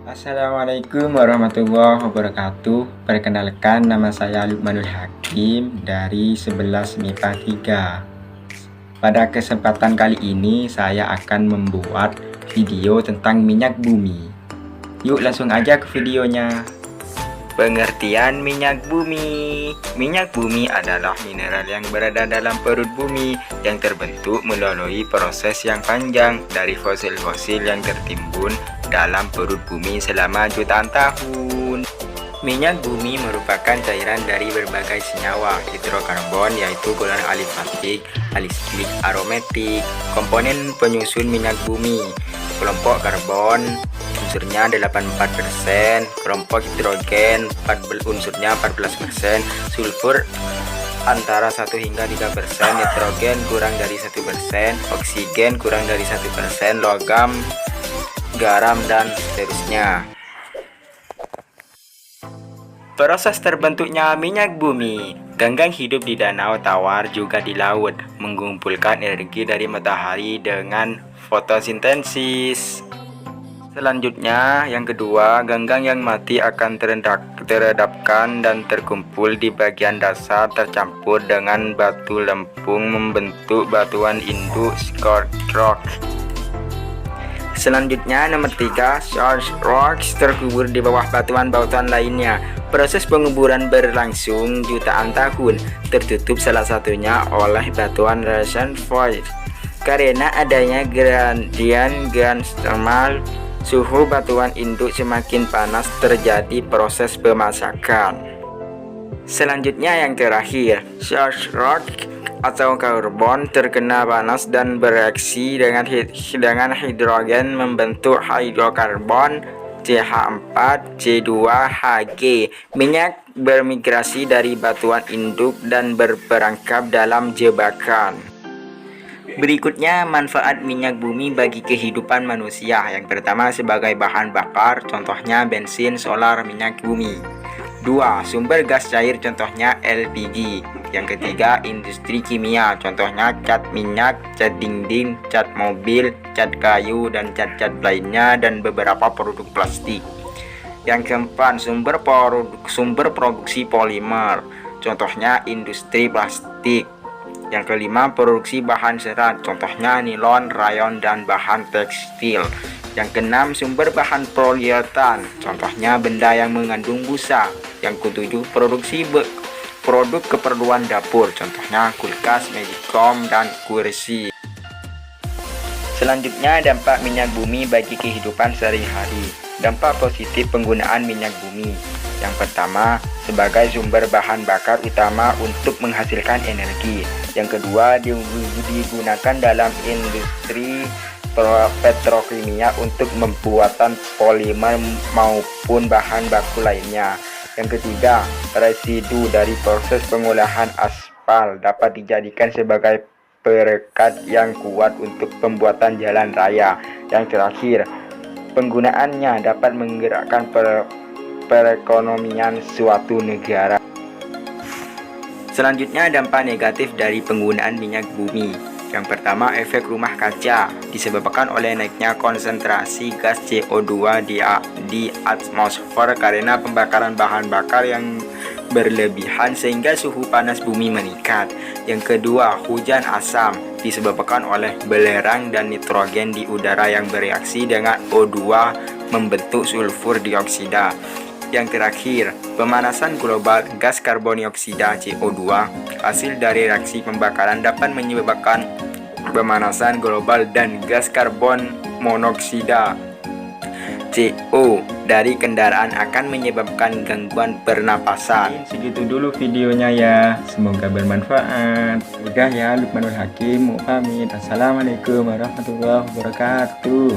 Assalamualaikum warahmatullahi wabarakatuh. Perkenalkan, nama saya Lukmanul Hakim dari 11 MIPA 3. Pada kesempatan kali ini saya akan membuat video tentang minyak bumi. Yuk langsung aja ke videonya. Pengertian minyak bumi. Minyak bumi adalah mineral yang berada dalam perut bumi yang terbentuk melalui proses yang panjang dari fosil-fosil yang tertimbun dalam perut bumi selama jutaan tahun. Minyak bumi merupakan cairan dari berbagai senyawa hidrokarbon, yaitu golongan alifatik, alisiklik, aromatik. Komponen penyusun minyak bumi: kelompok karbon unsurnya 84%, kelompok hidrogen unsurnya 14%, sulfur antara 1 hingga 3%, nitrogen kurang dari 1%, oksigen kurang dari 1%, logam, garam, dan seterusnya. Proses terbentuknya minyak bumi. Ganggang hidup di danau tawar juga di laut, mengumpulkan energi dari matahari dengan fotosintesis. Selanjutnya, yang kedua, ganggang yang mati akan teredapkan dan terkumpul di bagian dasar, tercampur dengan batu lempung membentuk batuan induk scored rock. Selanjutnya, nomor 3, charged rocks terkubur di bawah batuan-batuan lainnya. Proses penguburan berlangsung jutaan tahun, tertutup salah satunya oleh batuan reservoir. Karena adanya gradien gas thermal, suhu batuan induk semakin panas, terjadi proses pemasakan. Selanjutnya yang terakhir, charged rock atau karbon terkena panas dan bereaksi dengan hidrogen membentuk hidrokarbon CH4 C2Hg. Minyak bermigrasi dari batuan induk dan berperangkap dalam jebakan. Berikutnya, manfaat minyak bumi bagi kehidupan manusia. Yang pertama, sebagai bahan bakar, contohnya bensin, solar, minyak bumi. 2. Sumber gas cair, contohnya LPG. Yang ketiga, industri kimia, contohnya cat minyak, cat dinding, cat mobil, cat kayu, dan cat-cat lainnya, dan beberapa produk plastik. Yang keempat, sumber produksi polimer, contohnya industri plastik. Yang kelima, produksi bahan serat, contohnya nilon, rayon, dan bahan tekstil. Yang keenam, sumber bahan poliuretan, contohnya benda yang mengandung busa. Yang ketujuh, produksi produk keperluan dapur, contohnya kulkas, magicom, dan kursi. Selanjutnya, dampak minyak bumi bagi kehidupan sehari-hari. Dampak positif penggunaan minyak bumi. Yang pertama, sebagai sumber bahan bakar utama untuk menghasilkan energi. Yang kedua, digunakan dalam industri petrokimia untuk pembuatan polimer maupun bahan baku lainnya. Yang ketiga, residu dari proses pengolahan aspal dapat dijadikan sebagai perekat yang kuat untuk pembuatan jalan raya. Yang terakhir, penggunaannya dapat menggerakkan perekonomian suatu negara. Selanjutnya, dampak negatif dari penggunaan minyak bumi. Yang pertama, efek rumah kaca disebabkan oleh naiknya konsentrasi gas CO2 di atmosfer karena pembakaran bahan bakar yang berlebihan sehingga suhu panas bumi meningkat. Yang kedua, hujan asam disebabkan oleh belerang dan nitrogen di udara yang bereaksi dengan O2 membentuk sulfur dioksida. Yang terakhir, pemanasan global. Gas karbon dioksida CO2 hasil dari reaksi pembakaran dapat menyebabkan pemanasan global, dan gas karbon monoksida CO dari kendaraan akan menyebabkan gangguan pernapasan. Segitu dulu videonya ya, semoga bermanfaat. Udah ya, Lukmanul Hakim mau pamit. Assalamualaikum warahmatullahi wabarakatuh.